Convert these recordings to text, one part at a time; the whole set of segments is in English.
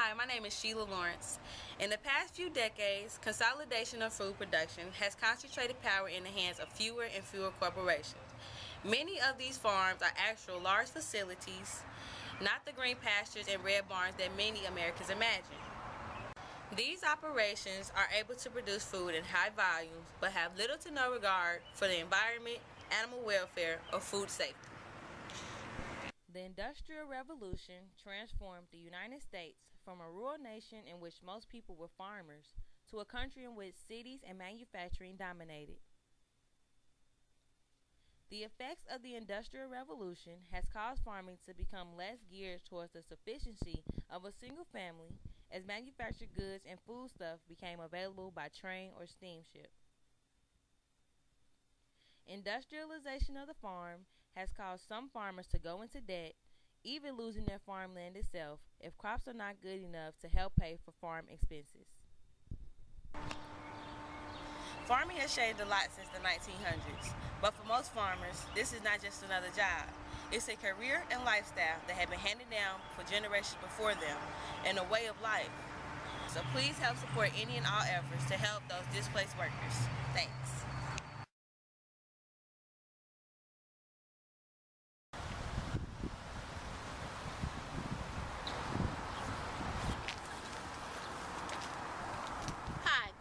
Hi, my name is Sheila Lawrence. In the past few decades, consolidation of food production has concentrated power in the hands of fewer and fewer corporations. Many of these farms are actual large facilities, not the green pastures and red barns that many Americans imagine. These operations are able to produce food in high volumes, but have little to no regard for the environment, animal welfare, or food safety. The Industrial Revolution transformed the United States from a rural nation in which most people were farmers to a country in which cities and manufacturing dominated. The effects of the Industrial Revolution has caused farming to become less geared towards the sufficiency of a single family as manufactured goods and foodstuff became available by train or steamship. Industrialization of the farm has caused some farmers to go into debt, even losing their farmland itself if crops are not good enough to help pay for farm expenses. Farming has changed a lot since the 1900s, but for most farmers, this is not just another job. It's a career and lifestyle that have been handed down for generations before them, and a way of life. So please help support any and all efforts to help those displaced workers. Thanks.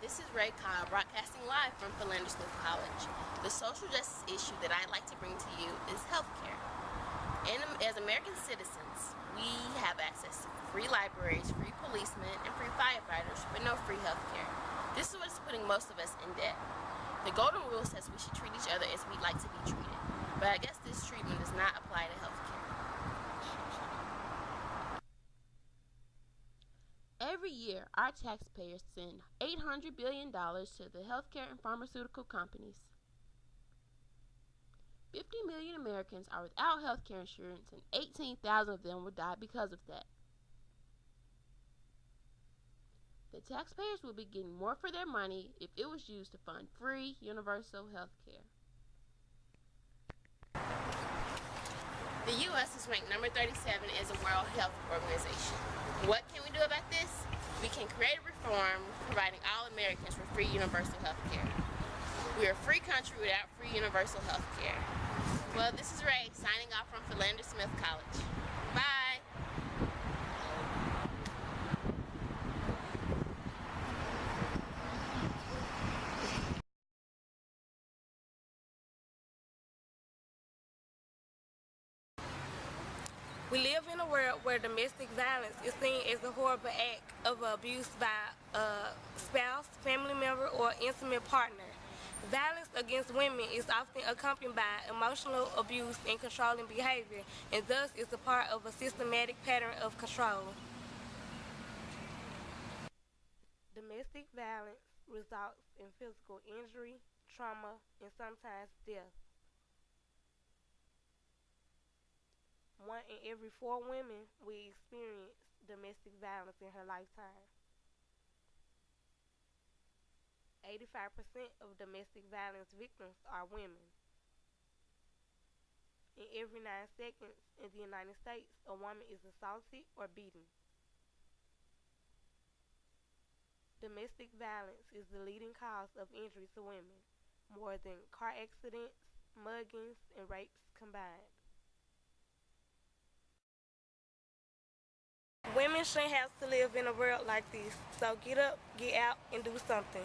This is Ray Kyle, broadcasting live from Philander-Smith College. The social justice issue that I'd like to bring to you is healthcare. As American citizens, we have access to free libraries, free policemen, and free firefighters, but no free healthcare. This is what's putting most of us in debt. The golden rule says we should treat each other as we'd like to be treated, but I guess this treatment does not apply to healthcare. Every year, our taxpayers send $800 billion to the healthcare and pharmaceutical companies. 50 million Americans are without healthcare insurance, and 18,000 of them will die because of that. The taxpayers will be getting more for their money if it was used to fund free, universal healthcare. The U.S. is ranked number 37 as a World Health Organization. What can we do about this? We can create a reform providing all Americans with free universal health care. We are a free country without free universal health care. Well, this is Ray signing off from Philander-Smith College. Bye! We live in a world where domestic violence is seen as a horrible act of abuse by a spouse, family member, or intimate partner. Violence against women is often accompanied by emotional abuse and controlling behavior, and thus is a part of a systematic pattern of control. Domestic violence results in physical injury, trauma, and sometimes death. 1 in every 4 women will experience domestic violence in her lifetime. 85% of domestic violence victims are women. In every 9 seconds in the United States, a woman is assaulted or beaten. Domestic violence is the leading cause of injury to women, more than car accidents, muggings, and rapes combined. Women shouldn't have to live in a world like this, so get up, get out, and do something.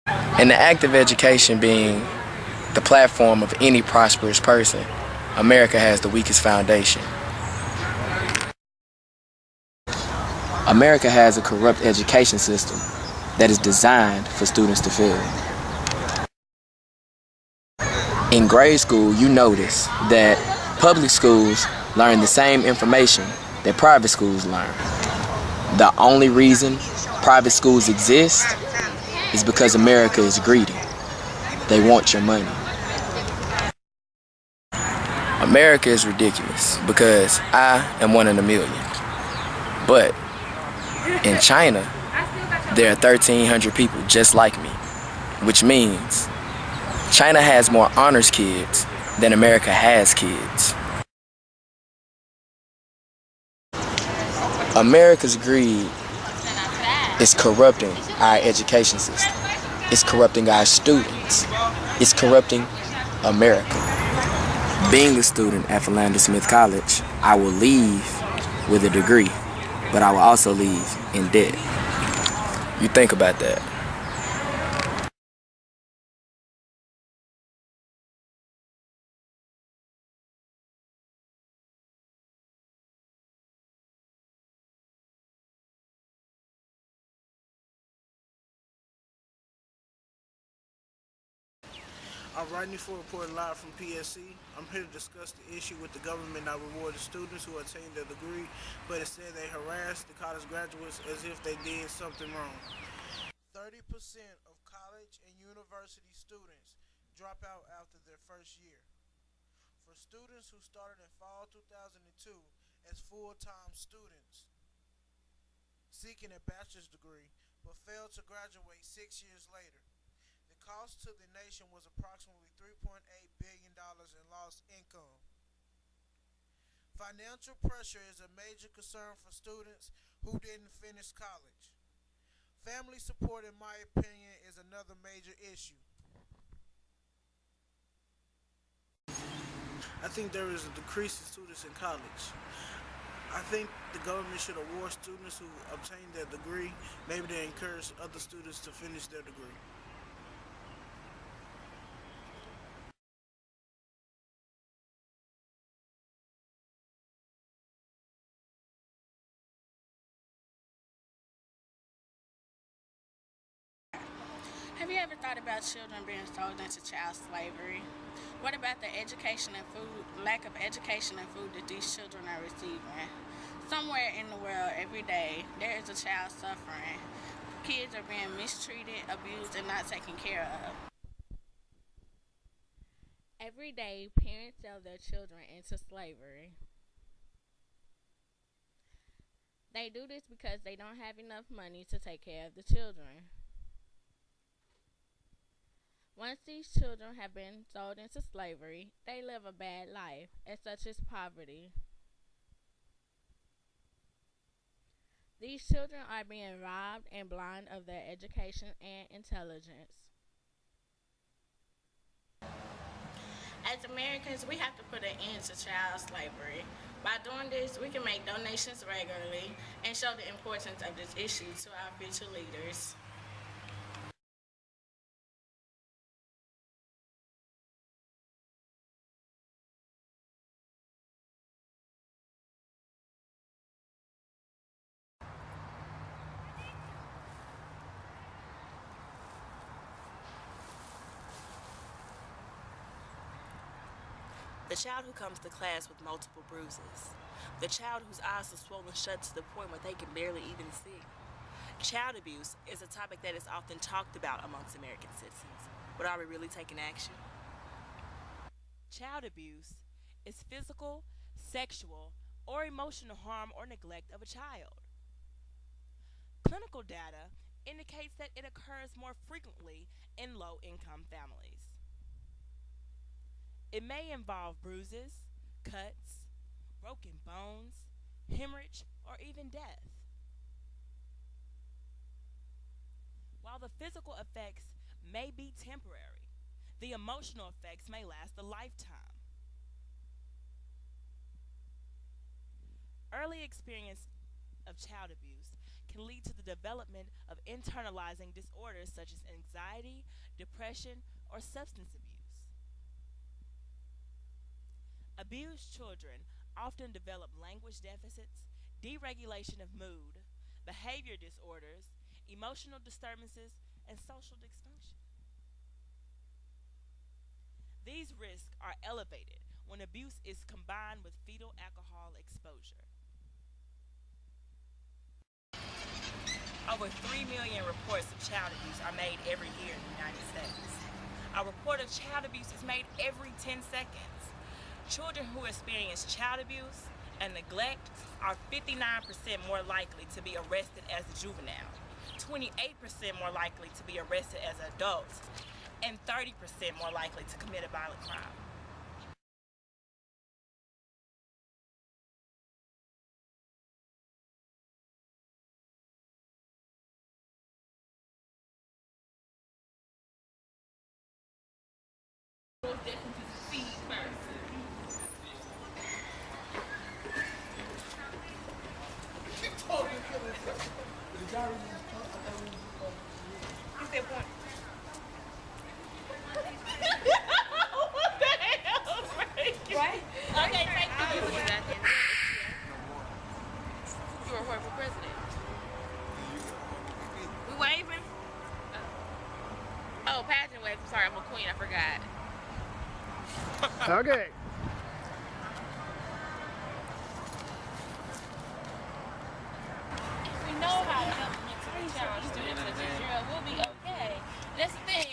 And the act of education being the platform of any prosperous person, America has the weakest foundation. America has a corrupt education system that is designed for students to fail. In grade school, you notice that public schools learn the same information that private schools learn. The only reason private schools exist is because America is greedy. They want your money. America is ridiculous because I am one in a million. But in China, there are 1,300 people just like me, which means China has more honors kids then America has kids. America's greed is corrupting our education system. It's corrupting our students. It's corrupting America. Being a student at Philander Smith College, I will leave with a degree, but I will also leave in debt. You think about that. I'm writing for a report live from PSC. I'm here to discuss the issue with the government not rewarding students who attain their degree, but instead they harass the college graduates as if they did something wrong. 30% of college and university students drop out after their first year. For students who started in fall 2002 as full-time students seeking a bachelor's degree but failed to graduate 6 years later, the cost to the nation was approximately $3.8 billion in lost income. Financial pressure is a major concern for students who didn't finish college. Family support, in my opinion, is another major issue. I think there is a decrease in students in college. I think the government should award students who obtain their degree. Maybe they encourage other students to finish their degree. Have you ever thought about children being sold into child slavery? What about the education and food, lack of education and food that these children are receiving? Somewhere in the world, every day, there is a child suffering. Kids are being mistreated, abused, and not taken care of. Every day, parents sell their children into slavery. They do this because they don't have enough money to take care of the children. Once these children have been sold into slavery, they live a bad life, and such as poverty. These children are being robbed and blind of their education and intelligence. As Americans, we have to put an end to child slavery. By doing this, we can make donations regularly and show the importance of this issue to our future leaders. The child who comes to class with multiple bruises. The child whose eyes are swollen shut to the point where they can barely even see. Child abuse is a topic that is often talked about amongst American citizens. But are we really taking action? Child abuse is physical, sexual, or emotional harm or neglect of a child. Clinical data indicates that it occurs more frequently in low-income families. It may involve bruises, cuts, broken bones, hemorrhage, or even death. While the physical effects may be temporary, the emotional effects may last a lifetime. Early experience of child abuse can lead to the development of internalizing disorders such as anxiety, depression, or substance abuse. Abused children often develop language deficits, deregulation of mood, behavior disorders, emotional disturbances, and social dysfunction. These risks are elevated when abuse is combined with fetal alcohol exposure. Over 3 million reports of child abuse are made every year in the United States. A report of child abuse is made every 10 seconds. Children who experience child abuse and neglect are 59% more likely to be arrested as a juvenile, 28% more likely to be arrested as adults, and 30% more likely to commit a violent crime. definitely to succeed first. Get that point. What the hell, right? Okay, thank you. You were for president. We waving? Oh, pageant wave. I'm sorry, I'm a queen. I forgot. Okay. If we know how to help mentally challenged students such as you, we'll be okay. That's the thing.